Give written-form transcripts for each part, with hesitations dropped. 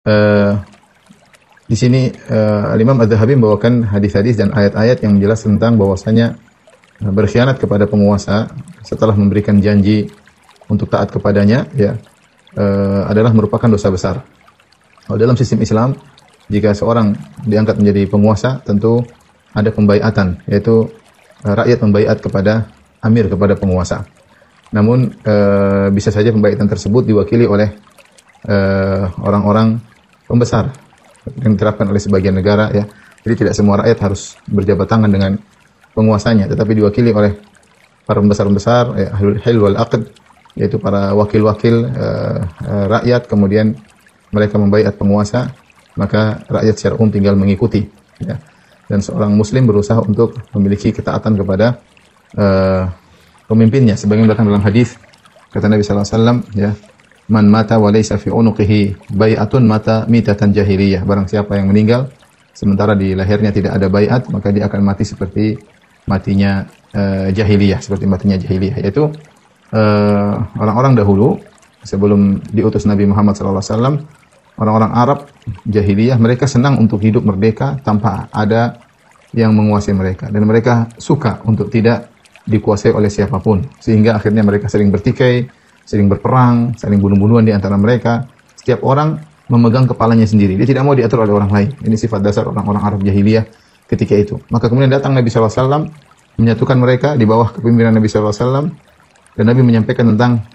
Eh, di sini Imam Az-Zahabi membawakan hadis-hadis dan ayat-ayat yang menjelaskan tentang bahwasanya berkhianat kepada penguasa setelah memberikan janji untuk taat kepadanya, ya, adalah merupakan dosa besar. Kalau dalam sistem Islam, jika seorang diangkat menjadi penguasa, tentu ada pembaiatan, yaitu rakyat membaiat kepada amir, kepada penguasa. Namun bisa saja pembaiatan tersebut diwakili oleh orang-orang pembesar yang diterapkan oleh sebagian negara, ya. Jadi tidak semua rakyat harus berjabat tangan dengan penguasanya, tetapi diwakili oleh para pembesar-pembesar, ya, ahlul hil wal aqd, yaitu para wakil-wakil rakyat, kemudian mereka membaiat penguasa, maka rakyat secara umum tinggal mengikuti, ya. Dan seorang muslim berusaha untuk memiliki ketaatan kepada pemimpinnya, sebagaimana datang dalam hadis kata Nabi sallallahu alaihi wasallam, ya, man mata wa laysa fi unuqihi bai'atun mata mitatan jahiliyah. Barang siapa yang meninggal sementara di lehernya tidak ada baiat, maka dia akan mati seperti matinya jahiliyah, seperti matinya jahiliyah, yaitu orang-orang dahulu sebelum diutus Nabi Muhammad sallallahu alaihi wasallam, orang-orang Arab jahiliyah mereka senang untuk hidup merdeka tanpa ada yang menguasai mereka, dan mereka suka untuk tidak dikuasai oleh siapapun, sehingga akhirnya mereka sering bertikai, sering berperang, saling bunuh-bunuhan di antara mereka. Setiap orang memegang kepalanya sendiri. Dia tidak mau diatur oleh orang lain. Ini sifat dasar orang-orang Arab jahiliyah ketika itu. Maka kemudian datang Nabi SAW menyatukan mereka di bawah kepemimpinan Nabi SAW, dan Nabi menyampaikan tentang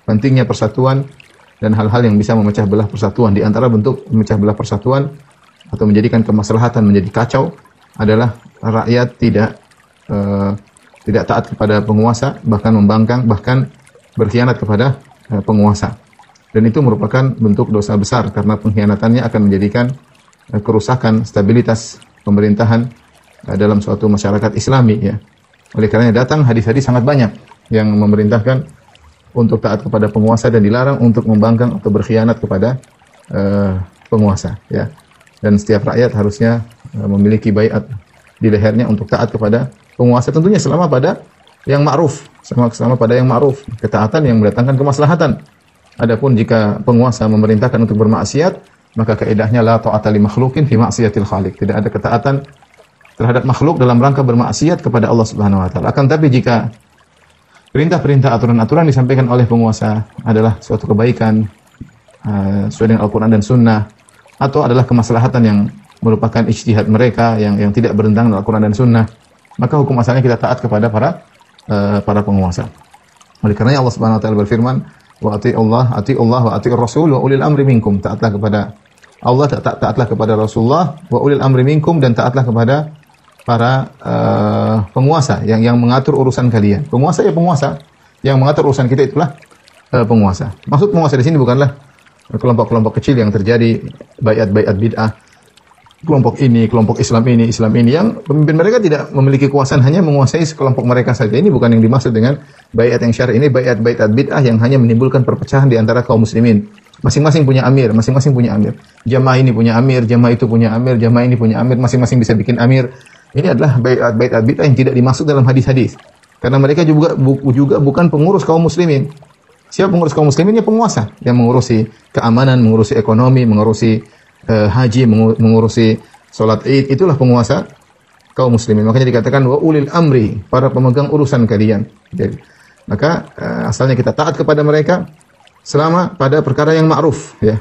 pentingnya persatuan dan hal-hal yang bisa memecah belah persatuan. Di antara bentuk memecah belah persatuan atau menjadikan kemaslahatan menjadi kacau adalah rakyat tidak taat kepada penguasa, bahkan membangkang, bahkan berkhianat kepada penguasa. Dan itu merupakan bentuk dosa besar karena pengkhianatannya akan menjadikan kerusakan stabilitas pemerintahan dalam suatu masyarakat Islami, ya. Oleh karenanya datang hadis-hadis sangat banyak yang memerintahkan untuk taat kepada penguasa dan dilarang untuk membangkang atau berkhianat kepada penguasa, ya. Dan setiap rakyat harusnya memiliki baiat di lehernya untuk taat kepada penguasa, tentunya selama pada yang ma'ruf, sama pada yang ma'ruf, ketaatan yang mendatangkan kemaslahatan. Adapun jika penguasa memerintahkan untuk bermaksiat, maka kaidahnya la ta'ata li makhluqin fi ma'siyatil khaliq. Tidak ada ketaatan terhadap makhluk dalam rangka bermaksiat kepada Allah Subhanahu wa taala. Akan tapi jika perintah-perintah, aturan-aturan disampaikan oleh penguasa adalah suatu kebaikan sesuai dengan Al-Qur'an dan Sunnah, atau adalah kemaslahatan yang merupakan ijtihad mereka yang tidak bertentangan dengan Al-Qur'an dan Sunnah, maka hukum asalnya kita taat kepada para penguasa. Oleh karena Allah Subhanahu wa taala berfirman, wa ati'ullah wa ati'ur rasul wa ulil amri minkum. Taatlah kepada Allah, taatlah kepada Rasulullah, wa ulil amri minkum, dan taatlah kepada para penguasa yang mengatur urusan kalian. Penguasa ya penguasa, yang mengatur urusan kita itulah penguasa. Maksud penguasa di sini bukanlah kelompok-kelompok kecil yang terjadi baiat-baiat bid'ah. Kelompok ini, kelompok Islam ini yang pemimpin mereka tidak memiliki kekuasaan, hanya menguasai sekelompok mereka saja. Ini bukan yang dimaksud dengan baiat yang syar'i. Ini baiat bid'ah yang hanya menimbulkan perpecahan di antara kaum muslimin. Masing-masing punya amir, Jamaah ini punya amir, jamaah itu punya amir, jamaah ini punya amir, masing-masing bisa bikin amir. Ini adalah baiat bid'ah yang tidak dimaksud dalam hadis-hadis. Karena mereka juga bukan pengurus kaum muslimin. Siapa pengurus kaum muslimin? Ya penguasa yang mengurusi keamanan, mengurusi ekonomi, mengurusi haji, mengurusi sholat Id. Itulah penguasa kaum muslimin. Makanya dikatakan wa ulil amri, para pemegang urusan kalian. Jadi, maka asalnya kita taat kepada mereka selama pada perkara yang ma'ruf, ya.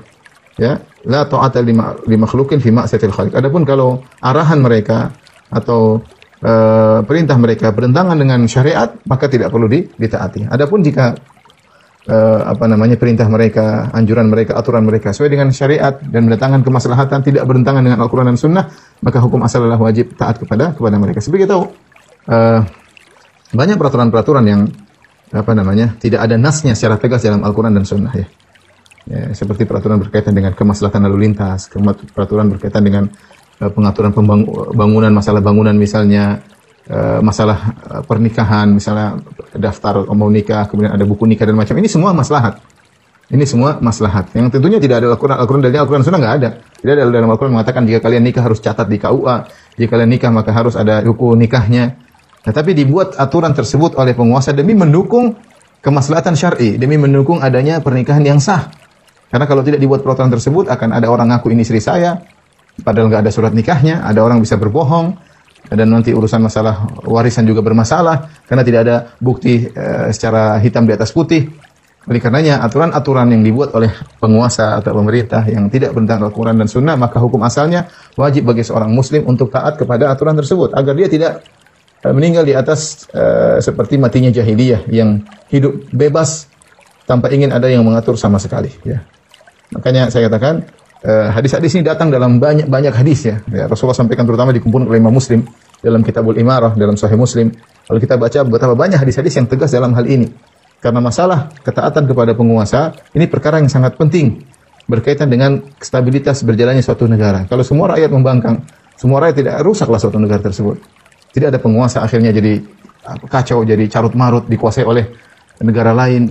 Ya, la ta'ata li makhluqin fi ma'siyatil khaliq. Adapun kalau arahan mereka atau perintah mereka bertentangan dengan syariat, maka tidak perlu ditaati. Adapun jika perintah mereka, anjuran mereka, aturan mereka sesuai dengan syariat dan mendatangkan kemaslahatan, tidak bertentangan dengan Al-Qur'an dan Sunnah, maka hukum asal adalah wajib taat kepada mereka. Seperti kita tahu, banyak peraturan-peraturan yang tidak ada nasnya secara tegas dalam Al-Qur'an dan Sunnah, ya. Ya, seperti peraturan berkaitan dengan kemaslahatan lalu lintas, peraturan berkaitan dengan pengaturan bangunan, masalah bangunan misalnya, masalah pernikahan, misalnya daftar mau nikah, kemudian ada buku nikah dan macam ini semua maslahat. Ini semua maslahat. Yang tentunya tidak ada Al-Qur'an dalilnya, Al-Qur'an Sunnah enggak ada. Tidak ada dalam Al-Qur'an mengatakan jika kalian nikah harus catat di KUA, jika kalian nikah maka harus ada buku nikahnya. Tetapi dibuat aturan tersebut oleh penguasa demi mendukung kemaslahatan syar'i, demi mendukung adanya pernikahan yang sah. Karena kalau tidak dibuat peraturan tersebut, akan ada orang ngaku ini istri saya, padahal nggak ada surat nikahnya, ada orang bisa berbohong, dan nanti urusan masalah warisan juga bermasalah, karena tidak ada bukti secara hitam di atas putih. Oleh karenanya, aturan-aturan yang dibuat oleh penguasa atau pemerintah yang tidak bertentangan Al-Quran dan Sunnah, maka hukum asalnya wajib bagi seorang Muslim untuk taat kepada aturan tersebut, agar dia tidak meninggal di atas seperti matinya jahiliyah yang hidup bebas tanpa ingin ada yang mengatur sama sekali. Ya. Makanya saya katakan hadis-hadis ini datang dalam banyak hadis ya. Rasulullah sampaikan terutama dikumpulkan oleh Imam Muslim dalam Kitabul Imarah, dalam Sahih Muslim. Kalau kita baca betapa banyak hadis-hadis yang tegas dalam hal ini. Karena masalah ketaatan kepada penguasa ini perkara yang sangat penting berkaitan dengan stabilitas berjalannya suatu negara. Kalau semua rakyat membangkang, semua rakyat tidak rusaklah suatu negara tersebut. Tidak ada penguasa akhirnya jadi kacau, jadi carut marut, dikuasai oleh negara lain,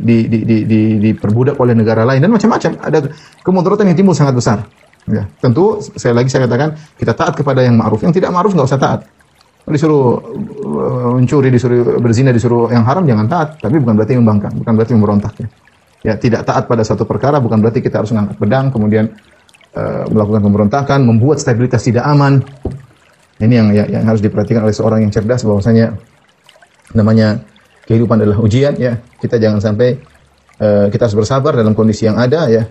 diperbudak oleh negara lain dan macam-macam. Ada kemudaratan yang timbul sangat besar. Ya, tentu saya katakan kita taat kepada yang ma'ruf, yang tidak ma'ruf nggak usah taat. Disuruh mencuri, disuruh berzina, disuruh yang haram jangan taat, tapi bukan berarti membangkang, bukan berarti memberontak ya. Ya, tidak taat pada satu perkara bukan berarti kita harus mengangkat pedang kemudian melakukan pemberontakan, membuat stabilitas tidak aman. Ini yang harus diperhatikan oleh seorang yang cerdas, bahwasanya namanya kehidupan adalah ujian ya. Kita jangan sampai kita harus bersabar dalam kondisi yang ada ya.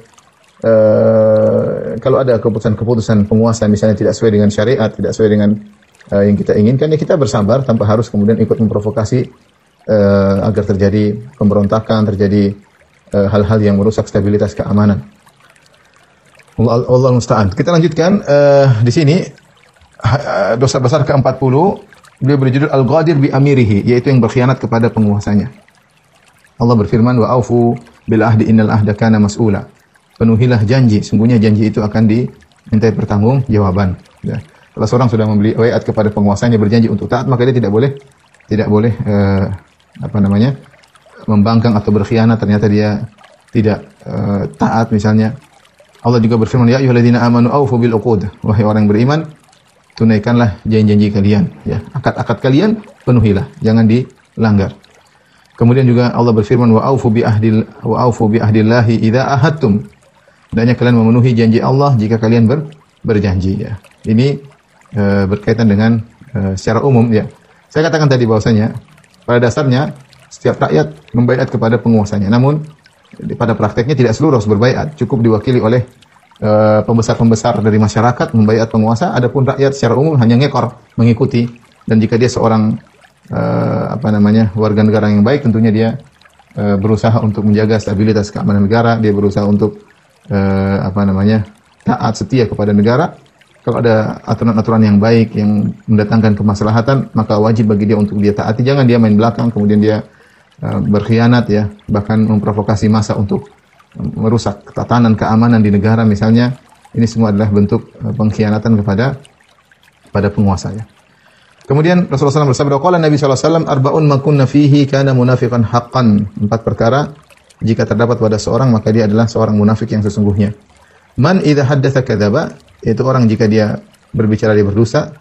Kalau ada keputusan penguasa misalnya tidak sesuai dengan syariat, tidak sesuai dengan yang kita inginkan, ya kita bersabar tanpa harus kemudian ikut memprovokasi agar terjadi pemberontakan, terjadi hal-hal yang merusak stabilitas keamanan. Allah musta'an. Kita lanjutkan di sini dosa besar ke-40, beliau berjudul Al-Ghadir bi amirihi, yaitu yang berkhianat kepada penguasanya. Allah berfirman, wa aufu bil ahdi innal ahda kana mas'ula. Penuhilah janji, sungguhnya janji itu akan dimintai pertanggungjawaban. Ya. Kalau seorang sudah membeli waiat kepada penguasanya berjanji untuk taat, maka dia tidak boleh membangkang atau berkhianat ternyata dia tidak taat misalnya. Allah juga berfirman, ya ayyuhalladzina amanu aufu bil uqud. Wahai orang beriman, tunaikanlah janji-janji kalian, ya. Akad-akad kalian penuhilah, jangan dilanggar. Kemudian juga Allah berfirman, wa aufu bi ahdillahi idza ahadtum. Hendaknya kalian memenuhi janji Allah jika kalian berjanji, ya. Ini berkaitan dengan secara umum ya. Saya katakan tadi bahwasanya pada dasarnya setiap rakyat membaiat kepada penguasanya. Namun pada prakteknya tidak seluruh harus berbaiat, cukup diwakili oleh pembesar-pembesar dari masyarakat membaiat penguasa. Adapun rakyat secara umum hanya ngekor mengikuti, dan jika dia seorang warga negara yang baik, tentunya dia berusaha untuk menjaga stabilitas keamanan negara, dia berusaha untuk taat setia kepada negara. Kalau ada aturan-aturan yang baik yang mendatangkan kemaslahatan, maka wajib bagi dia untuk dia taati. Jangan dia main belakang kemudian dia berkhianat ya, bahkan memprovokasi massa untuk merusak tatanan keamanan di negara misalnya. Ini semua adalah bentuk pengkhianatan kepada penguasa ya. Kemudian Rasulullah SAW bersabda, qala Nabi SAW, arba'un ma kunna fihi kana munafiqan haqqan. 4 perkara jika terdapat pada seorang maka dia adalah seorang munafik yang sesungguhnya. Man idza haddatsa kadzaba, yaitu orang jika dia berbicara dia berdusta.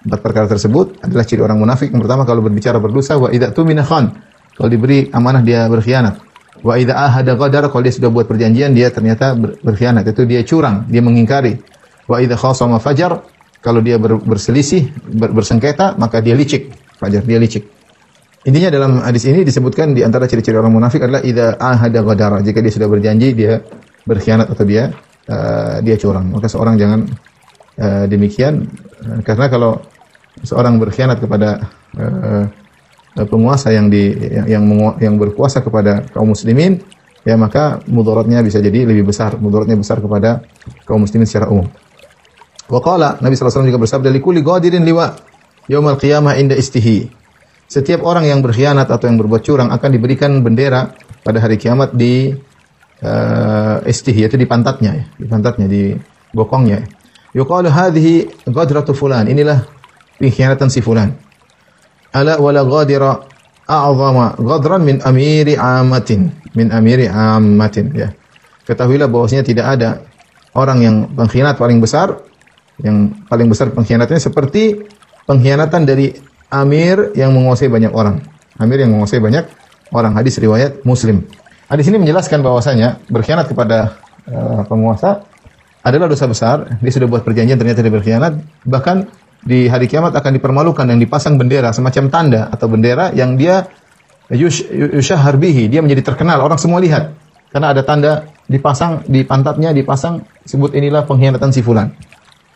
4 perkara tersebut adalah ciri orang munafik. Yang pertama, kalau berbicara berdusta. Wa idza tumina khan, kalau diberi amanah dia berkhianat. Wa idza ahada ghadara, kalau dia sudah buat perjanjian dia ternyata berkhianat, itu dia curang, dia mengingkari. Wa idza khasama fajar, kalau dia berselisih, bersengketa, maka dia licik. Fajar, dia licik. Intinya dalam hadis ini disebutkan di antara ciri-ciri orang munafik adalah idza ahada ghadara, jika dia sudah berjanji dia berkhianat atau dia curang. Maka seorang jangan demikian, karena kalau seorang berkhianat kepada penguasa yang berkuasa kepada kaum muslimin, ya maka mudaratnya bisa jadi lebih besar. Mudaratnya besar kepada kaum muslimin secara umum. Wa qala, Nabi sallallahu alaihi wasallam juga bersabda, likulli ghadirin liwa yaumil qiyamah inda istihi. Setiap orang yang berkhianat atau yang berbuat curang akan diberikan bendera pada hari kiamat di istihi, yaitu di pantatnya, di bokongnya. Yuqalu hadhihi ghadratu fulan, inilah pengkhianatan si fulan. Ala wala ghadira a'zama ghadran min amiri ammatin, ya. Ketahuilah bahwasanya tidak ada orang yang pengkhianat paling besar, yang paling besar pengkhianatannya seperti pengkhianatan dari amir yang menguasai banyak orang. Amir yang menguasai banyak orang. Hadis riwayat Muslim. Hadis ini menjelaskan bahwasanya berkhianat kepada penguasa adalah dosa besar. Dia sudah buat perjanjian, ternyata dia berkhianat. Bahkan di hari kiamat akan dipermalukan, yang dipasang bendera, semacam tanda atau bendera yang dia yushahar bihi, dia menjadi terkenal, orang semua lihat. Karena ada tanda dipasang di pantatnya, dipasang, sebut inilah pengkhianatan si fulan.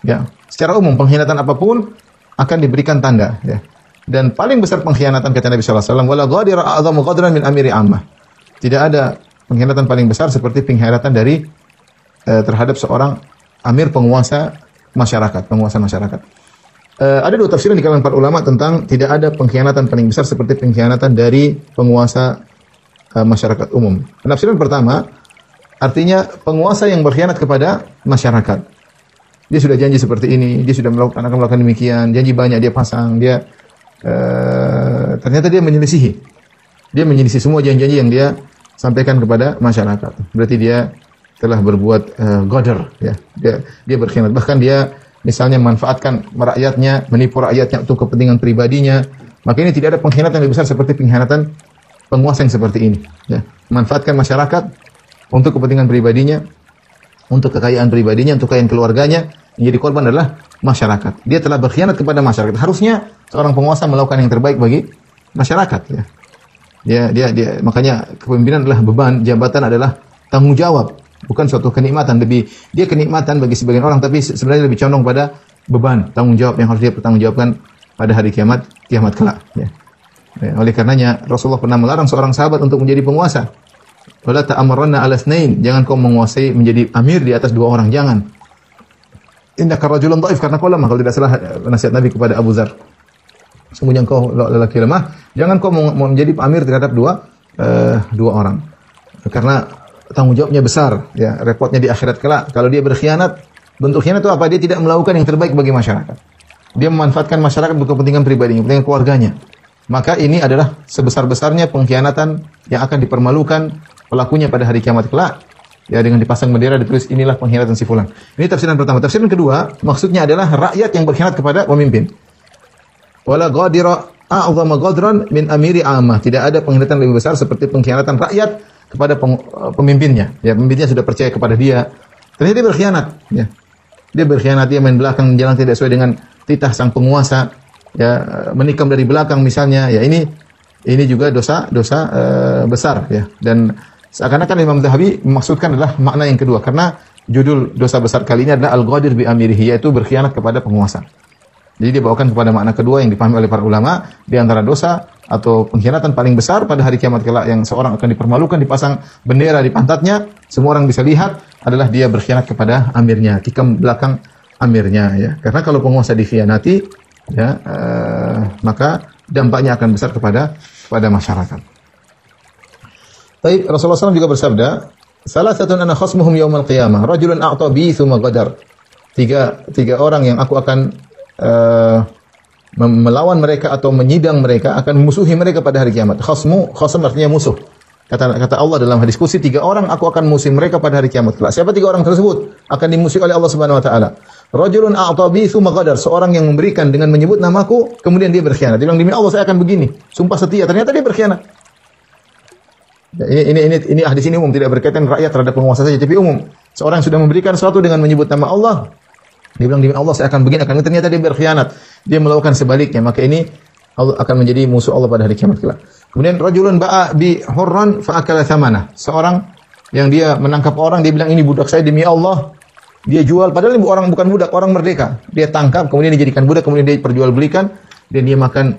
Ya, secara umum pengkhianatan apapun akan diberikan tanda, ya. Dan paling besar pengkhianatan kata Nabi sallallahu alaihi wasallam, wala ghadira a'dhamu ghadran min amiri ammah. Tidak ada pengkhianatan paling besar seperti pengkhianatan dari terhadap seorang amir penguasa masyarakat. Ada dua tafsiran di kalangan para ulama tentang tidak ada pengkhianatan paling besar seperti pengkhianatan dari penguasa masyarakat umum. Penafsiran pertama, artinya penguasa yang berkhianat kepada masyarakat. Dia sudah janji seperti ini, dia sudah akan melakukan demikian, janji banyak dia pasang, dia ternyata dia menyelisihi. Dia menyelisihi semua janji-janji yang dia sampaikan kepada masyarakat. Berarti dia telah berbuat ghadar, ya. Dia berkhianat. Bahkan dia misalnya memanfaatkan rakyatnya, menipu rakyatnya untuk kepentingan pribadinya. Maka ini tidak ada pengkhianatan yang lebih besar seperti pengkhianatan penguasa yang seperti ini, ya. Memanfaatkan masyarakat untuk kepentingan pribadinya, untuk kekayaan pribadinya, untuk kekayaan keluarganya. Yang jadi korban adalah masyarakat. Dia telah berkhianat kepada masyarakat. Harusnya seorang penguasa melakukan yang terbaik bagi masyarakat, ya. Dia makanya kepemimpinan adalah beban, jabatan adalah tanggung jawab, bukan suatu kenikmatan. Dia kenikmatan bagi sebagian orang, tapi sebenarnya lebih condong pada beban, tanggung jawab yang harus dia bertanggungjawabkan pada hari kiamat kelak, ya. Oleh karenanya Rasulullah pernah melarang seorang sahabat untuk menjadi penguasa. Wala ta'amaranna 'ala itsnain, jangan kau menguasai menjadi amir di atas dua orang, jangan. Innaka rajulun dhaif, karena kau lemah. Kalau tidak salah nasihat Nabi kepada Abu Dzar. Sungguhnya kau lelaki lemah, jangan kau menjadi amir terhadap dua orang. Karena tanggung jawabnya besar, ya, repotnya di akhirat kelak. Kalau dia berkhianat, bentuk khianat itu apa? Dia tidak melakukan yang terbaik bagi masyarakat. Dia memanfaatkan masyarakat untuk kepentingan pribadinya, kepentingan keluarganya. Maka ini adalah sebesar-besarnya pengkhianatan yang akan dipermalukan pelakunya pada hari kiamat kelak. Ya, dengan dipasang bendera ditulis inilah pengkhianatan si fulan. Ini tafsiran pertama. Tafsiran kedua, maksudnya adalah rakyat yang berkhianat kepada pemimpin. Wala ghadira a'dhamu ghadran min amiri ammah. Tidak ada pengkhianatan lebih besar seperti pengkhianatan rakyat kepada pemimpinnya. Ya, pemimpinnya sudah percaya kepada dia. Ternyata dia berkhianat, ya. Dia berkhianat, dia main belakang, jalan tidak sesuai dengan titah sang penguasa. Ya, menikam dari belakang misalnya. Ya, ini juga dosa besar, ya. Dan seakan-akan Imam Zahabi memaksudkan adalah makna yang kedua, karena judul dosa besar kali ini adalah al-ghadir bi amirihi, yaitu berkhianat kepada penguasa. Jadi dibawakan kepada makna kedua yang dipahami oleh para ulama, di antara dosa atau pengkhianatan paling besar pada hari kiamat kelak yang seorang akan dipermalukan, dipasang bendera di pantatnya, semua orang bisa lihat, adalah dia berkhianat kepada amirnya, tikam belakang amirnya, ya. Karena kalau penguasa dikhianati, ya, maka dampaknya akan besar kepada masyarakat. Baik, Rasulullah SAW juga bersabda, salah satu ana khasmuhum yaumal qiyamah, rajulun a'ta bi tsumma ghadar. Tiga orang yang aku akan melawan mereka atau menyidang mereka, akan memusuhi mereka pada hari kiamat. Khasm artinya musuh. Kata Allah dalam hadis qudsi, 3 orang aku akan musuhi mereka pada hari kiamat. Siapa 3 orang tersebut? Akan dimusuhi oleh Allah Subhanahu wa taala. Rajulun a'ta bi tsumma ghadar, seorang yang memberikan dengan menyebut namaku, kemudian dia berkhianat. Dia bilang, demi Allah saya akan begini, sumpah setia, ternyata dia berkhianat. Ini hadis ini umum, tidak berkaitan rakyat terhadap penguasa saja, tapi umum. Seorang yang sudah memberikan sesuatu dengan menyebut nama Allah, dia bilang demi Allah saya akan begini, ternyata dia berkhianat. Dia melakukan sebaliknya, maka ini Allah akan menjadi musuh Allah pada hari kiamat kelak. Kemudian rajulun ba'a bi hurran fa akala thamana. Seorang yang dia menangkap orang, dia bilang ini budak saya demi Allah. Dia jual, padahal ini orang bukan budak, orang merdeka. Dia tangkap, kemudian dijadikan budak, kemudian dia perjualbelikan dan dia makan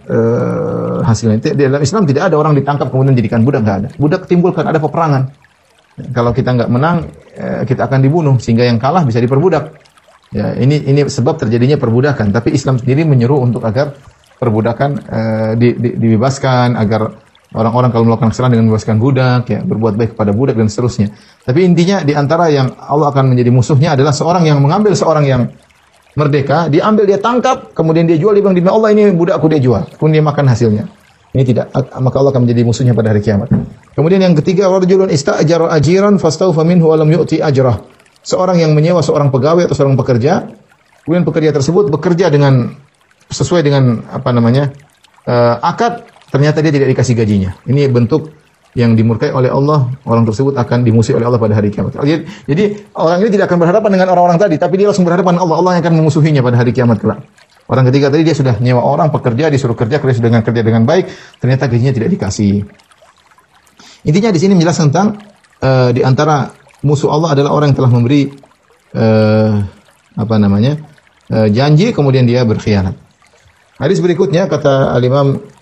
hasilnya. Dalam Islam tidak ada orang ditangkap kemudian dijadikan budak, enggak ada. Budak timbulkan ada peperangan. Kalau kita enggak menang, kita akan dibunuh, sehingga yang kalah bisa diperbudak. Ya, ini sebab terjadinya perbudakan. Tapi Islam sendiri menyeru untuk agar perbudakan dibebaskan, agar orang-orang kalau melakukan kesalahan dengan membebaskan budak, ya, berbuat baik kepada budak dan seterusnya. Tapi intinya di antara yang Allah akan menjadi musuhnya adalah seorang yang mengambil seorang yang merdeka, diambil, dia tangkap, kemudian dia jual, dia bilang demi Allah ini budakku, dia jual, kemudian dia makan hasilnya. Ini tidak, maka Allah akan menjadi musuhnya pada hari kiamat. Kemudian yang ketiga, rajulun ista'jara ajiran fastawfa minhu wa lam yu'ti ajrah. Seorang yang menyewa seorang pegawai atau seorang pekerja, kemudian pekerja tersebut bekerja dengan sesuai dengan akad, ternyata dia tidak dikasih gajinya. Ini bentuk yang dimurkai oleh Allah, orang tersebut akan dimusuhi oleh Allah pada hari kiamat. Jadi orang ini tidak akan berhadapan dengan orang-orang tadi, tapi dia langsung berhadapan dengan Allah. Allah yang akan memusuhinya pada hari kiamat kelak. Orang ketiga tadi dia sudah nyewa orang pekerja, disuruh kerja dengan baik, ternyata gajinya tidak dikasih. Intinya di sini menjelaskan tentang di antara musuh Allah adalah orang yang telah memberi janji kemudian dia berkhianat. Hadis berikutnya kata Al-Imam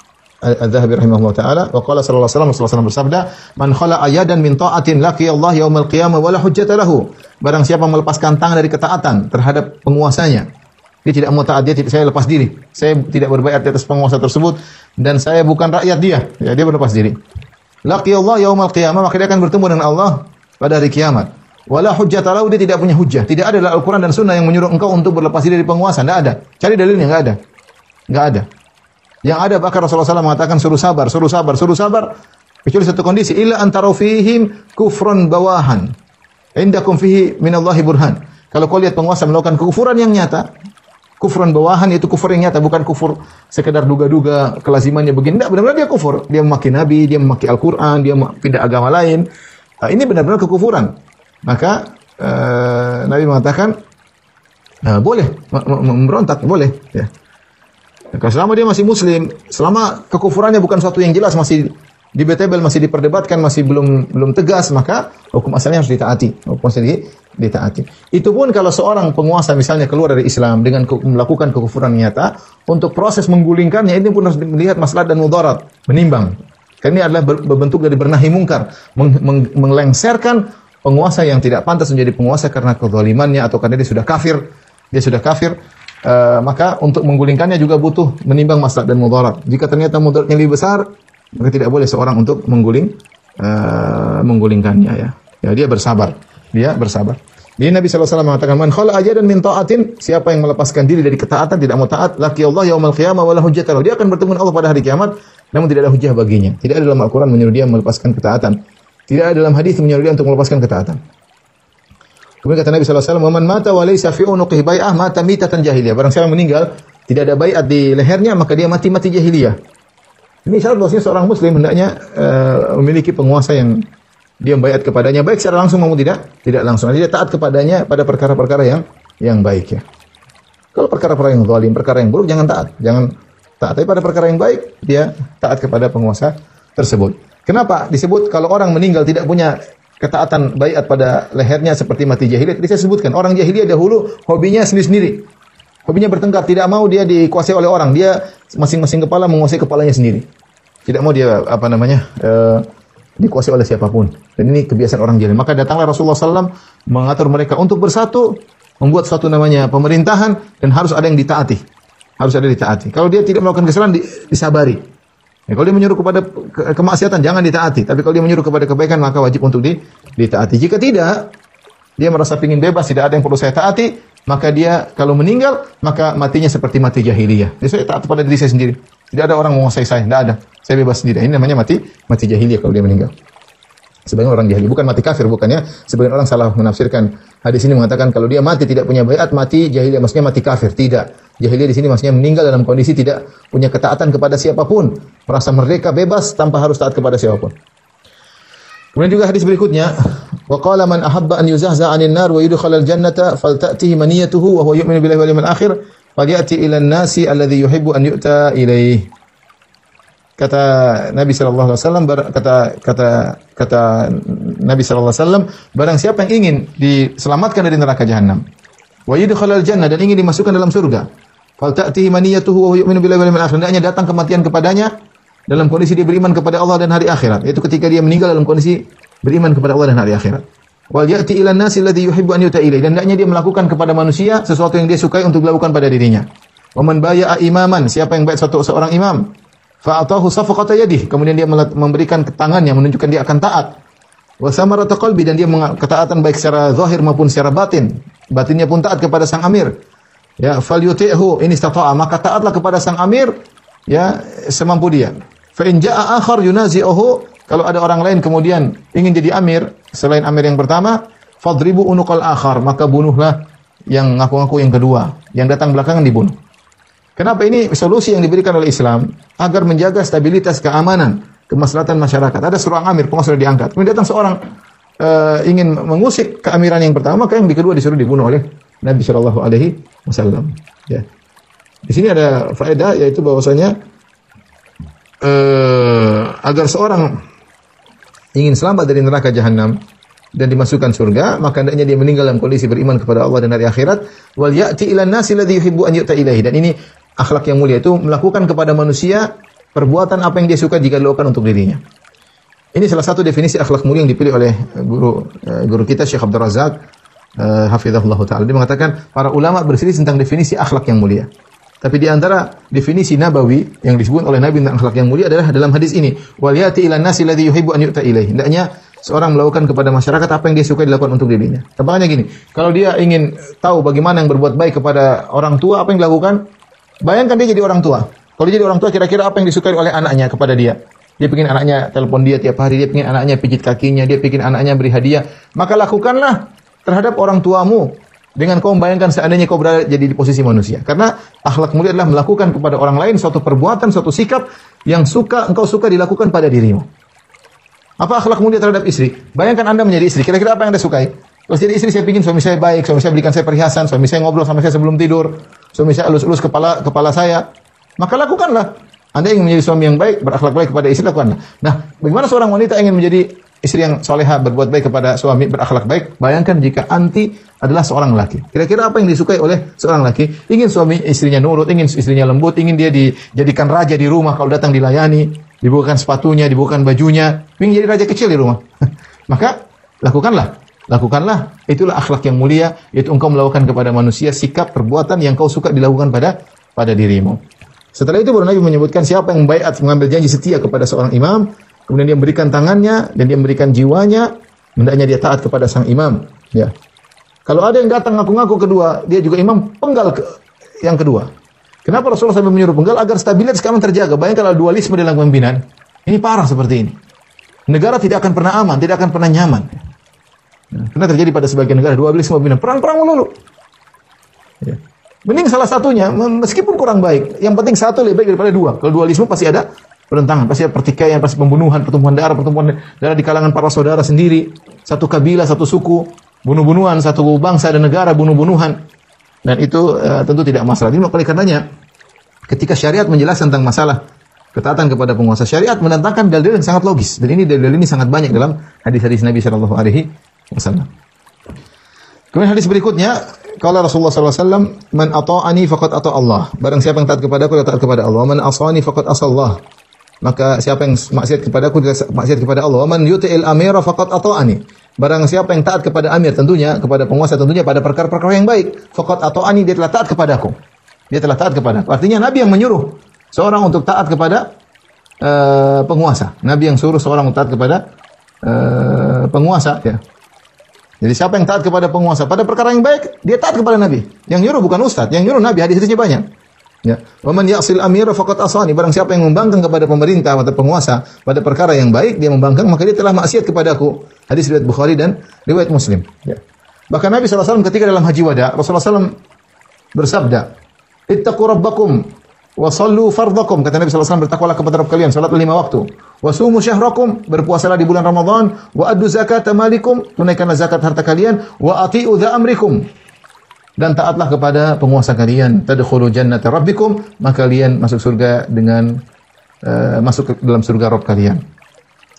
Al-Zahabi rahimahullah taala, wa qala sallallahu alaihi wasallam bersabda, "Man khala ayadan min ta'atin laqiya Allah yaumil qiyamah wa la hujjata lahu." Barang siapa melepaskan tangan dari ketaatan terhadap penguasanya, dia tidak mau taat, saya lepas diri. Saya tidak berbaiat di atas penguasa tersebut dan saya bukan rakyat dia. Ya, dia berlepas diri. Laqiya Allah yaumil qiyamah, maka dia akan bertemu dengan Allah pada hari kiamat. Wa la hujjata lahu, dia tidak punya hujjah. Tidak ada dalam Al-Qur'an dan Sunnah yang menyuruh engkau untuk berlepas diri dari penguasa, tidak ada. Cari dalilnya, enggak ada. Enggak ada. Yang ada bahkan Rasulullah SAW mengatakan suruh sabar. Kecuali satu kondisi, illa antara fihim kufran bawahan. Indakum fihi minallahi burhan. Kalau kau lihat penguasa melakukan kekufuran yang nyata, kufran bawahan itu kufur yang nyata, bukan kufur sekedar duga-duga kelazimannya begini. Tidak, benar-benar dia kufur. Dia memaki Nabi, dia memaki Al-Quran, dia pindah agama lain. Ini benar-benar kekufuran. Maka Nabi mengatakan boleh memberontak, boleh. Ya. Selama dia masih muslim, selama kekufurannya bukan suatu yang jelas, masih debatable, masih diperdebatkan, masih belum tegas, maka hukum asalnya harus ditaati. Hukum asalnya ditaati. Itu pun kalau seorang penguasa misalnya keluar dari Islam dengan melakukan kekufuran nyata, untuk proses menggulingkannya ini pun harus melihat maslahat dan mudarat, menimbang. Karena ini adalah bentuk dari bernahi mungkar, melengsarkan penguasa yang tidak pantas menjadi penguasa karena kezalimannya atau karena dia sudah kafir. Maka untuk menggulingkannya juga butuh menimbang maslahat dan mudarat. Jika ternyata mudaratnya lebih besar, maka tidak boleh seorang untuk menggulingkannya ya. Ya, dia bersabar. Jadi Nabi SAW mengatakan, man khala ajadan min ta'atin, siapa yang melepaskan diri dari ketaatan, tidak mau taat, laqi Allah yaumil qiyamah wa la hujjata lahu. Dia akan bertemu dengan Allah pada hari kiamat, namun tidak ada hujjah baginya. Tidak ada dalam Al-Qur'an menyuruh dia melepaskan ketaatan. Tidak ada dalam hadis menyuruh dia untuk melepaskan ketaatan. Kemudian kata Nabi SAW, "Man mata wa laysa fi unuqihi bai'ah mata mitatan jahiliyah." Barang siapa meninggal tidak ada baiat di lehernya, maka dia mati jahiliyah. Ini syarat bahwasanya seorang muslim hendaknya memiliki penguasa yang dia baiat kepadanya baik secara langsung maupun tidak langsung. Dia taat kepadanya pada perkara-perkara yang baik ya. Kalau perkara-perkara yang zalim, perkara yang buruk jangan taat. Tapi pada perkara yang baik dia taat kepada penguasa tersebut. Kenapa disebut kalau orang meninggal tidak punya ketaatan baiat pada lehernya seperti mati jahiliyah? Saya sebutkan, orang jahiliyah dahulu hobinya sendiri-sendiri. Hobinya bertengkar, tidak mau dia dikuasai oleh orang. Dia masing-masing kepala menguasai kepalanya sendiri. Tidak mau dia dikuasai oleh siapapun. Dan ini kebiasaan orang jahil. Maka datanglah Rasulullah SAW mengatur mereka untuk bersatu, membuat suatu namanya pemerintahan dan harus ada yang ditaati. Kalau dia tidak melakukan kesalahan disabari. Ya, kalau dia menyuruh kepada kemaksiatan jangan ditaati, tapi kalau dia menyuruh kepada kebaikan maka wajib untuk ditaati. Jika tidak, dia merasa ingin bebas, tidak ada yang perlu saya taati, maka dia kalau meninggal maka matinya seperti mati jahiliyah. Jadi saya taat kepada diri saya sendiri. Tidak ada orang menguasai saya, tidak ada. Saya bebas sendiri. Ini namanya mati jahiliyah kalau dia meninggal. Sebagian orang jahili, bukan mati kafir, bukannya. Sebagian orang salah menafsirkan hadis ini mengatakan kalau dia mati tidak punya baiat, mati jahiliyah, maksudnya mati kafir. Tidak. Jahiliyah di sini maksudnya meninggal dalam kondisi tidak punya ketaatan kepada siapapun, merasa merdeka, bebas tanpa harus taat kepada siapapun. Kemudian juga hadis berikutnya, wa qala man ahabba an yuzahza 'anil nar wa yudkhalal jannata falta'tihi maniyatuhu wa huwa yu'minu billahi wal yawmil akhir falyati ila an-nasi alladhi yuhibbu an yu'ta ilayhi. Kata Nabi sallallahu alaihi wasallam, kata Nabi sallallahu alaihi wasallam, barang siapa yang ingin diselamatkan dari neraka jahanam, wa yudkhalal jannah, dan ingin dimasukkan dalam surga, falta'tihi maniyatuhu wa huwa yu'minu billahi wal yawmil akhir, hendaknya datang kematian kepadanya dalam kondisi dia beriman kepada Allah dan hari akhirat, yaitu ketika dia meninggal dalam kondisi beriman kepada Allah dan hari akhirat. Wal ya'ti ila an-nasi alladhi yuhibbu an yu'ta ilayhi, dan hendaknya dia melakukan kepada manusia sesuatu yang dia sukai untuk dilakukan pada dirinya. Wa man baya'a imaman, siapa yang baiat seorang imam, fa'atahu safaqata yadihi, kemudian dia memberikan tangannya menunjukkan dia akan taat. Wa samarata qalbi, dan dia ketaatan baik secara zahir maupun secara batin. Batinnya pun taat kepada sang amir. Ya, falyuti'hu in istata'a, maka taatlah kepada sang amir ya semampu dia. Fa in jaa'a akhar yunazi'uhu, kalau ada orang lain kemudian ingin jadi amir selain amir yang pertama, fadribu unuqal akhar, maka bunuhlah yang ngaku-ngaku yang kedua, yang datang belakangan dibunuh. Kenapa ini solusi yang diberikan oleh Islam? Agar menjaga stabilitas keamanan kemaslahatan masyarakat. Ada seorang amir, penguasa sudah diangkat. Kemudian datang seorang ingin mengusik keamiran yang pertama, maka yang kedua disuruh dibunuh oleh Nabi Shallallahu Alaihi Wasallam. Ya. Di sini ada faedah, yaitu bahwasanya agar seorang ingin selamat dari neraka jahanam dan dimasukkan surga, maka hendaknya dia meninggal dalam kondisi beriman kepada Allah dan hari akhirat. Wal ya'ti ilan nasi alladhi yuhibbu an yu'ta ilaihi. Dan ini akhlak yang mulia, itu melakukan kepada manusia perbuatan apa yang dia suka jika dilakukan untuk dirinya. Ini salah satu definisi akhlak mulia yang dipilih oleh guru kita Syekh Abdul Razak hafizahullah taala. Dia mengatakan para ulama berselisih tentang definisi akhlak yang mulia. Tapi di antara definisi nabawi yang disebut oleh Nabi tentang akhlak yang mulia adalah dalam hadis ini, wal ya'ti ilan nasi alladhi yuhibbu an yu'ta ilaihi. Hendaknya seorang melakukan kepada masyarakat apa yang dia suka dilakukan untuk dirinya. Contohnya gini, kalau dia ingin tahu bagaimana yang berbuat baik kepada orang tua, apa yang dilakukan? Bayangkan dia jadi orang tua. Kalau dia jadi orang tua, kira-kira apa yang disukai oleh anaknya kepada dia? Dia ingin anaknya telepon dia tiap hari, dia ingin anaknya pijit kakinya, dia ingin anaknya beri hadiah. Maka lakukanlah terhadap orang tuamu dengan kau membayangkan seandainya kau berada jadi di posisi manusia. Karena akhlak mulia adalah melakukan kepada orang lain suatu perbuatan, suatu sikap yang engkau suka dilakukan pada dirimu. Apa akhlak mulia terhadap istri? Bayangkan Anda menjadi istri, kira-kira apa yang Anda sukai? Kalau jadi istri, saya ingin suami saya baik, suami saya belikan saya perhiasan, suami saya ngobrol sama saya sebelum tidur, suami saya elus-elus kepala saya. Maka lakukanlah. Anda ingin menjadi suami yang baik, berakhlak baik kepada istri, lakukanlah. Nah, bagaimana seorang wanita ingin menjadi istri yang soleha, berbuat baik kepada suami, berakhlak baik? Bayangkan jika anti adalah seorang laki. Kira-kira apa yang disukai oleh seorang laki? Ingin suami istrinya nurut, ingin istrinya lembut, ingin dia dijadikan raja di rumah, kalau datang dilayani, dibukakan sepatunya, dibukakan bajunya, ingin jadi raja kecil di rumah. Maka lakukanlah. Itulah akhlak yang mulia, yaitu engkau melakukan kepada manusia sikap perbuatan yang kau suka dilakukan pada dirimu. Setelah itu baru Nabi menyebutkan siapa yang baiat, mengambil janji setia kepada seorang imam, kemudian dia memberikan tangannya dan dia memberikan jiwanya, hendaknya dia taat kepada sang imam. Ya. Kalau ada yang datang ngaku-ngaku kedua, dia juga imam, penggal yang kedua. Kenapa Rasulullah sampai menyuruh penggal? Agar stabilitas keamanan terjaga. Bayangkan kalau dualisme dalam kepemimpinan, ini parah seperti ini. Negara tidak akan pernah aman, tidak akan pernah nyaman. Karena terjadi pada sebagian negara dualisme kepemimpinan, perang-perang melulu. Ya. Mending salah satunya, meskipun kurang baik. Yang penting satu lebih baik daripada dua. Kalau dualisme pasti ada perentangan, pasti ada pertikaian, pasti pembunuhan, pertumbuhan darah di kalangan para saudara sendiri. Satu kabilah, satu suku, bunuh-bunuhan, satu bangsa dan negara, bunuh-bunuhan. Dan itu tentu tidak masalah. Jadi oleh karenanya, ketika syariat menjelaskan tentang masalah ketaatan kepada penguasa, syariat mendatangkan dalil yang sangat logis. Dan ini dalil ini sangat banyak dalam hadis-hadis Nabi Shallallahu Alaihi Wasallam. Kemudian hadis berikutnya, kalau Rasulullah SAW, man ata'ani faqad ata Allah. Barang siapa yang taat kepada aku, dia taat kepada Allah. Man asani faqad asallah. Maka siapa yang maksiat kepada aku, dia maksiat kepada Allah. Man yuti'il amira faqad ata'ani. Barang siapa yang taat kepada amir, tentunya kepada penguasa, tentunya pada perkara-perkara yang baik, faqad ata'ani, dia telah taat kepada aku. Dia telah taat kepada aku. Artinya Nabi yang menyuruh seorang untuk taat kepada penguasa. Nabi yang suruh seorang untuk taat kepada penguasa, ya. Jadi siapa yang taat kepada penguasa pada perkara yang baik, dia taat kepada Nabi. Yang nyuruh bukan ustaz, yang nyuruh Nabi. Hadis-hadisnya banyak. Ya. Wa man ya'sil amira faqad asani. Barang siapa yang membangkang kepada pemerintah atau penguasa pada perkara yang baik, dia membangkang, maka dia telah maksiat kepadaku. Hadis riwayat Bukhari dan riwayat Muslim. Ya. Bahkan Nabi SAW ketika dalam haji wada, Rasulullah SAW bersabda, "Ittaqu rabbakum wa sallu fardakum." Kata Nabi SAW, bertakwalah kepada Rabb kalian, salat 5 waktu. Wa sumu syahrakum, berpuasalah di bulan Ramadan. Wa addu zakata malikum, tunaikanlah zakat harta kalian. Wa ati'u dha amrikum, dan taatlah kepada penguasa kalian. Tadkhulu jannata rabbikum, maka kalian masuk surga dengan masuk ke dalam surga Rabb kalian.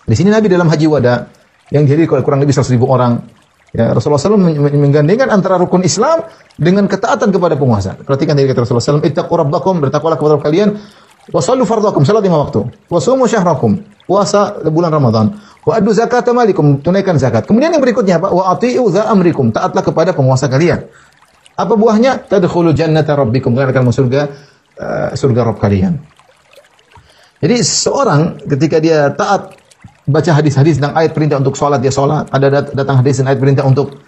Di sini Nabi dalam haji wada yang dihadiri kurang lebih 100.000 orang, ya, Rasulullah SAW menggandengkan antara rukun Islam dengan ketaatan kepada penguasa. Perhatikan dari kata Rasulullah SAW, ittaqu rabbakum, bertakwalah kepada Rabb kalian. Wa sallu fardakum, salat 5 waktu. Wa sumu syahrakum, puasa bulan Ramadan. Wa addu zakata malikum, tunaikan zakat. Kemudian yang berikutnya apa? Wa ati'u dha amrikum, taatlah kepada penguasa kalian. Apa buahnya? Tadkhulu jannata rabbikum, kalian akan masuk surga Rabb kalian. Jadi seorang ketika dia taat, baca hadis-hadis tentang ayat perintah untuk sholat, dia sholat. Ada datang hadis dan ayat perintah untuk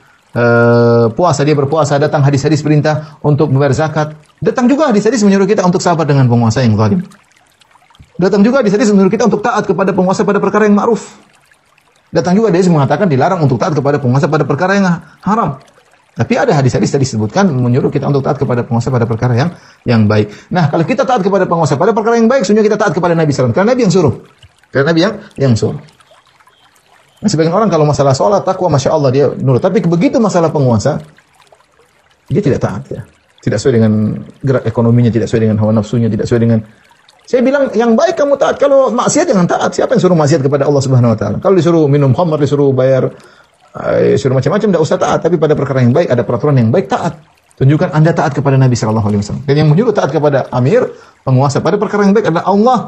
puasa, dia berpuasa. Datang hadis-hadis perintah untuk membayar zakat. Datang juga hadis-hadis menyuruh kita untuk sabar dengan penguasa yang zalim. Datang juga hadis-hadis menyuruh kita untuk taat kepada penguasa pada perkara yang ma'ruf. Datang juga hadis mengatakan dilarang untuk taat kepada penguasa pada perkara yang haram. Tapi ada hadis-hadis tadi disebutkan menyuruh kita untuk taat kepada penguasa pada perkara yang baik. Nah, kalau kita taat kepada penguasa pada perkara yang baik, sebenarnya kita taat kepada Nabi SAW. Karena Nabi yang suruh. Karena Nabi yang suruh. Nah, sebagian orang kalau masalah sholat, takwa, masya Allah dia nurut. Tapi begitu masalah penguasa, dia tidak taat ya. Tidak sesuai dengan gerak ekonominya, tidak sesuai dengan hawa nafsunya, tidak sesuai dengan. Saya bilang yang baik kamu taat. Kalau maksiat jangan taat. Siapa yang suruh maksiat kepada Allah Subhanahu Wa Taala? Kalau disuruh minum khamar, disuruh bayar, disuruh macam-macam, tidak usah taat. Tapi pada perkara yang baik, ada peraturan yang baik, taat. Tunjukkan Anda taat kepada Nabi Sallallahu Alaihi Wasallam. Dan yang menyuruh taat kepada amir, penguasa pada perkara yang baik adalah Allah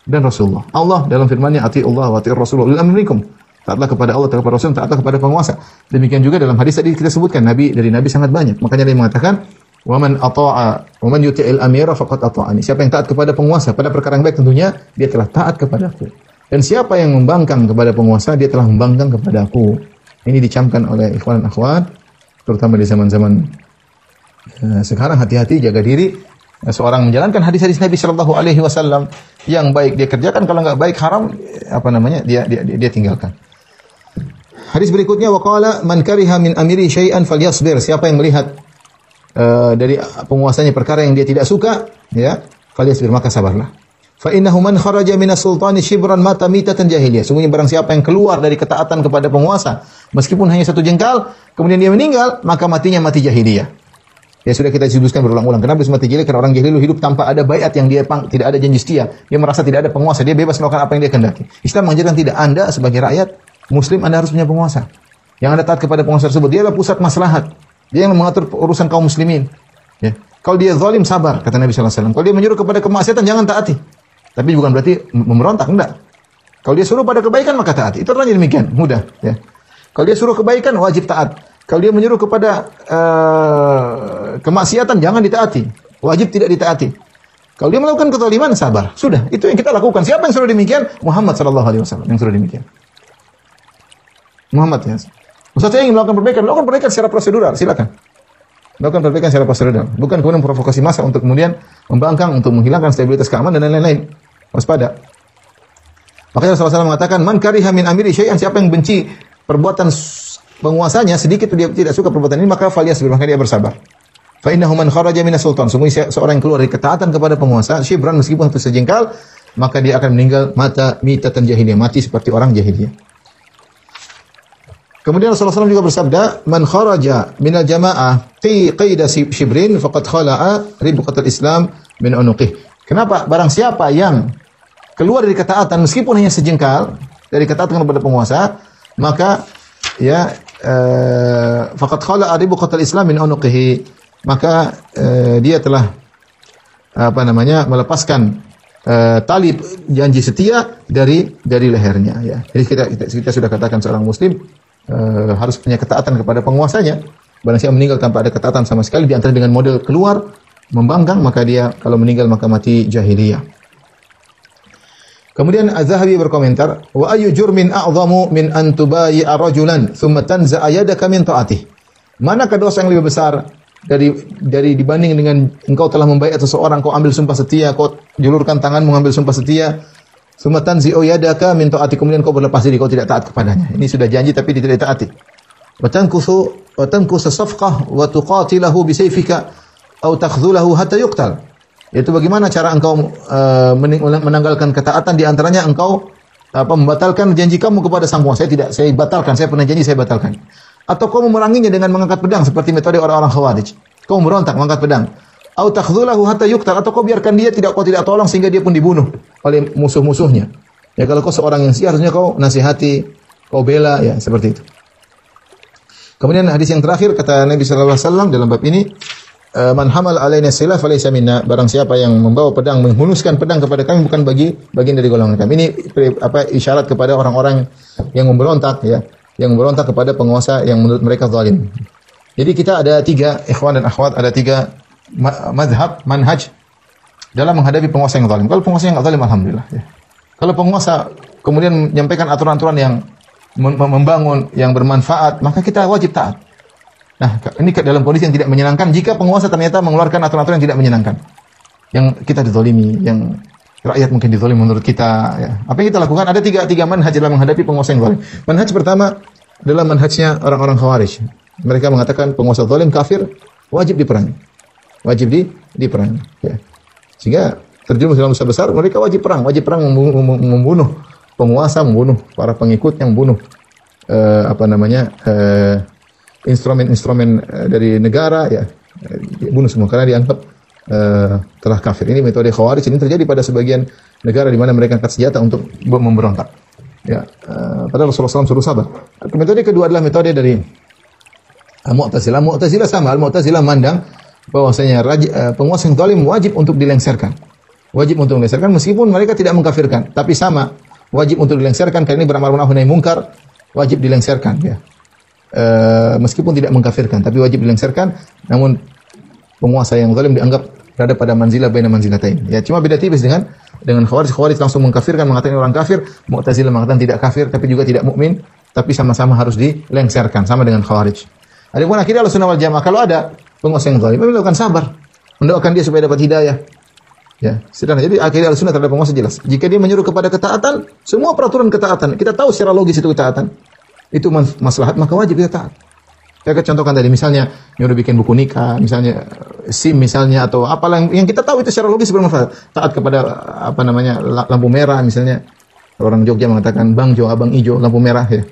dan Rasulullah. Allah dalam firman-Nya, ati Allah wa ati Rasulullah ulil amri minkum. Taatlah kepada Allah, taatlah kepada Rasul, taatlah kepada penguasa. Demikian juga dalam hadis tadi kita sebutkan dari Nabi sangat banyak. Makanya dia mengatakan, "Wa man ata'a wa man yuti'il amira faqad ata'ani." Siapa yang taat kepada penguasa pada perkara yang baik tentunya dia telah taat kepadaku. Dan siapa yang membangkang kepada penguasa dia telah membangkang kepadaku. Ini dicamkan oleh ikhwan dan akhwat terutama di zaman-zaman sekarang. Hati-hati, jaga diri. Seorang menjalankan hadis-hadis Nabi Shallallahu Alaihi Wasallam yang baik dia kerjakan, kalau nggak baik haram dia tinggalkan. Hadis berikutnya, waqala man kariha min amiri syai'an falyasbir. Siapa yang melihat dari penguasanya perkara yang dia tidak suka, ya, falyasbir, maka sabarlah. Fa innahu man kharaja minas sultani shibran mata mitatan jahiliyah. Sungguhnya barang siapa yang keluar dari ketaatan kepada penguasa meskipun hanya satu jengkal, kemudian dia meninggal, maka matinya mati jahiliyah. Ya sudah kita sebutkan berulang-ulang. Kenapa disebut mati jahiliyah? Karena orang jahiliyah hidup tanpa ada baiat yang dia tidak ada janji setia. Dia merasa tidak ada penguasa, dia bebas melakukan apa yang dia kehendaki. Islam mengajarkan tidak. Anda sebagai rakyat Muslim, Anda harus punya penguasa. Yang Anda taat kepada penguasa tersebut, dia adalah pusat maslahat. Dia yang mengatur urusan kaum muslimin. Ya. Kalau dia zalim, sabar, kata Nabi sallallahu alaihi wasallam. Kalau dia menyuruh kepada kemaksiatan, jangan taati. Tapi bukan berarti memberontak, enggak. Kalau dia suruh pada kebaikan, maka taati. Itu artinya demikian, mudah. Ya. Kalau dia suruh kebaikan, wajib taat. Kalau dia menyuruh kepada kemaksiatan, jangan ditaati. Wajib tidak ditaati. Kalau dia melakukan kezaliman, sabar. Sudah, itu yang kita lakukan. Siapa yang suruh demikian? Muhammad sallallahu alaihi wasallam yang suruh demikian. Muhammad ya. Ustaz, saya ingin melakukan perbaikan secara prosedural, silakan. Melakukan perbaikan secara prosedural, bukan kemudian provokasi massa untuk kemudian membangkang, untuk menghilangkan stabilitas keamanan dan lain-lain. Waspada. Makanya Rasulullah SAW mengatakan, man kariha min amiri syai'an, siapa yang benci perbuatan penguasanya sedikit, dia tidak suka perbuatan ini, maka falyasbir, maka dia bersabar. Fa innahu man kharaja minas sultan, sungguh seorang yang keluar dari ketaatan kepada penguasa, syibran meskipun satu sejengkal, maka dia akan meninggal mata mitatan jahiliyah, mati seperti orang jahiliyah. Kemudian Rasulullah SAW juga bersabda, man kharaja minal jamaah qaida shibrin faqad khala'a ribqatal Islam min unuqih. Kenapa? Barang siapa yang keluar dari ketaatan meskipun hanya sejengkal dari ketaatan kepada penguasa, maka ya faqad khala'a ribqatal Islam min unuqih. Maka dia telah melepaskan tali janji setia dari lehernya, ya. Jadi kita sudah katakan seorang muslim harus punya ketaatan kepada penguasanya. Barang siapa meninggal tanpa ada ketaatan sama sekali, di antara dengan model keluar membangkang, maka dia kalau meninggal maka mati jahiliyah. Kemudian Az-Zahabi berkomentar, wa ayyu jurmin a'zamu min an tubayyi'a rajulan thumma tanza'a yadaka min ta'atih. Manakah dosa yang lebih besar dari dibanding dengan engkau telah membaiat seseorang, kau ambil sumpah setia, kau julurkan tanganmu mengambil sumpah setia, sumatan ziyadaka min taati, kemudian kau berlepas diri, kau tidak taat kepadanya. Ini sudah janji tapi tidak taati. Wa tankusu safqah wa tuqatilahu bi sayfika aw takhdhulahu hatta yuqtal. Yaitu bagaimana cara engkau menanggalkan ketaatan, di antaranya engkau membatalkan janji kamu kepada sang penguasa. Saya batalkan, saya pernah janji, saya batalkan. Atau kau memeranginya dengan mengangkat pedang seperti metode orang-orang Khawarij. Kau memberontak mengangkat pedang. Au takhdhulahu hatta yuqtal, atau kau biarkan dia, kau tidak tolong sehingga dia pun dibunuh oleh musuh-musuhnya. Ya, kalau kau seorang yang syiah harusnya kau nasihati, kau bela, ya seperti itu. Kemudian hadis yang terakhir kata Nabi sallallahu alaihi wasallam dalam bab ini, man hamal alaina silah falaysa minna, barang siapa yang membawa pedang, menghunuskan pedang kepada kami, bukan bagian dari golongan kami. Ini isyarat kepada orang-orang yang memberontak, ya, yang memberontak kepada penguasa yang menurut mereka zalim. Jadi kita ada 3 ikhwan dan akhwat, ada 3 manhaj dalam menghadapi penguasa yang zalim. Kalau penguasa yang zalim, alhamdulillah, ya. Kalau penguasa kemudian menyampaikan aturan-aturan yang membangun, yang bermanfaat, maka kita wajib taat. Nah, ini dalam kondisi yang tidak menyenangkan, jika penguasa ternyata mengeluarkan aturan-aturan yang tidak menyenangkan, yang kita dizalimi, yang rakyat mungkin dizalimi menurut kita, ya. Apa yang kita lakukan? Ada 3 manhaj dalam menghadapi penguasa yang zalim. Manhaj pertama adalah manhajnya orang-orang Khawarij. Mereka mengatakan penguasa zalim kafir, wajib diperangi. Wajib diperangi, ya. Sehingga terjerumus dalam dosa besar, mereka wajib perang membunuh penguasa, membunuh para pengikutnya, membunuh instrumen-instrumen dari negara, ya, bunuh semua karena dianggap telah kafir. Ini metode Khawarij, ini terjadi pada sebagian negara di mana mereka angkat senjata untuk memberontak. Ya, padahal Rasulullah SAW suruh sabar. Metode kedua adalah metode dari Mu'tazilah. Mu'tazilah sama. Mu'tazilah mandang bahwasanya penguasa yang zalim wajib untuk dilengsarkan. Wajib untuk dilengsarkan meskipun mereka tidak mengkafirkan, tapi sama wajib untuk dilengsarkan karena ini beramar ma'ruf nahi munkar, wajib dilengsarkan, ya. Meskipun tidak mengkafirkan, tapi wajib dilengsarkan. Namun penguasa yang zalim dianggap berada pada manzilah baina manzilatain. Ya, cuma beda tipis dengan Khawarij. Khawarij langsung mengkafirkan, mengatakan orang kafir. Mu'tazilah mengatakan tidak kafir tapi juga tidak mukmin, tapi sama-sama harus dilengsarkan, sama dengan Khawarij. Adapun akidah Ahlussunnah wal Jamaah, kalau ada penguasa yang zalim, melakukan sabar, mendoakan dia supaya dapat hidayah. Ya, sederhana. Jadi akidah Ahlussunnah terhadap penguasa jelas. Jika dia menyuruh kepada ketaatan, semua peraturan ketaatan, kita tahu secara logis itu ketaatan. Itu maslahat, maka wajib kita taat. Saya akan contohkan tadi, misalnya nyuruh bikin buku nikah, misalnya SIM misalnya, atau apalah yang kita tahu itu secara logis bermanfaat. Taat kepada lampu merah misalnya. Orang Jogja mengatakan bang jo, abang ijo, lampu merah, ya.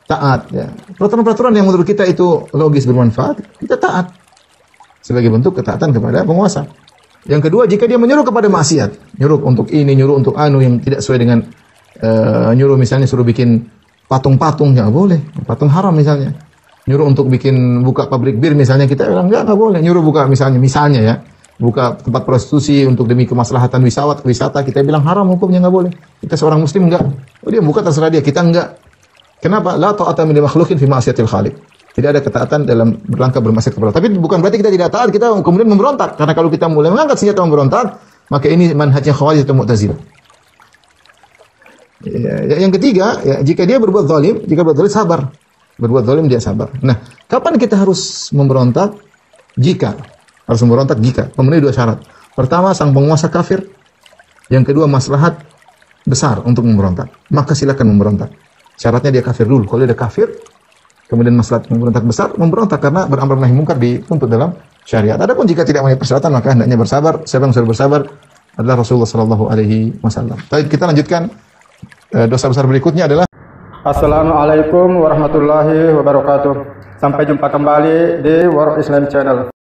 Taat, ya. Peraturan-peraturan yang menurut kita itu logis bermanfaat, kita taat sebagai bentuk ketaatan kepada penguasa. Yang kedua, jika dia menyuruh kepada maksiat, nyuruh untuk ini, nyuruh untuk anu yang tidak sesuai dengan nyuruh misalnya suruh bikin patung-patung, ya boleh, patung haram misalnya. Nyuruh untuk buka pabrik bir misalnya, kita bilang enggak boleh. Nyuruh buka misalnya ya, buka tempat prostitusi untuk demi kemaslahatan wisata, kita bilang haram hukumnya, enggak boleh. Kita seorang muslim enggak. Oh, dia buka terserah dia, kita enggak. Kenapa? La ta'ata li makhluqin fi ma'siyatil khaliq. Tidak ada ketaatan dalam berlangkah bermaksiat kepada Allah. Tapi bukan berarti kita tidak taat, kita kemudian memberontak. Karena kalau kita mulai mengangkat senjata memberontak, maka ini manhajnya Khawarij atau Mu'tazilah. Ya, yang ketiga, ya, jika dia berbuat zalim, sabar. Berbuat zalim dia sabar. Nah, kapan kita harus memberontak? Jika memenuhi dua syarat. Pertama, sang penguasa kafir. Yang kedua, maslahat besar untuk memberontak. Maka silakan memberontak. Syaratnya dia kafir dulu. Kalau dia kafir, kemudian maslahat memberontak besar, memberontak karena beramar nahi munkar dituntut dalam syariat. Adapun jika tidak memenuhi persyaratan, maka hendaknya bersabar. Siapa yang sudah bersabar adalah Rasulullah sallallahu alaihi wasallam. Baik, kita lanjutkan. Dosa besar berikutnya adalah Assalamualaikum warahmatullahi wabarakatuh. Sampai jumpa kembali di World Islam Channel.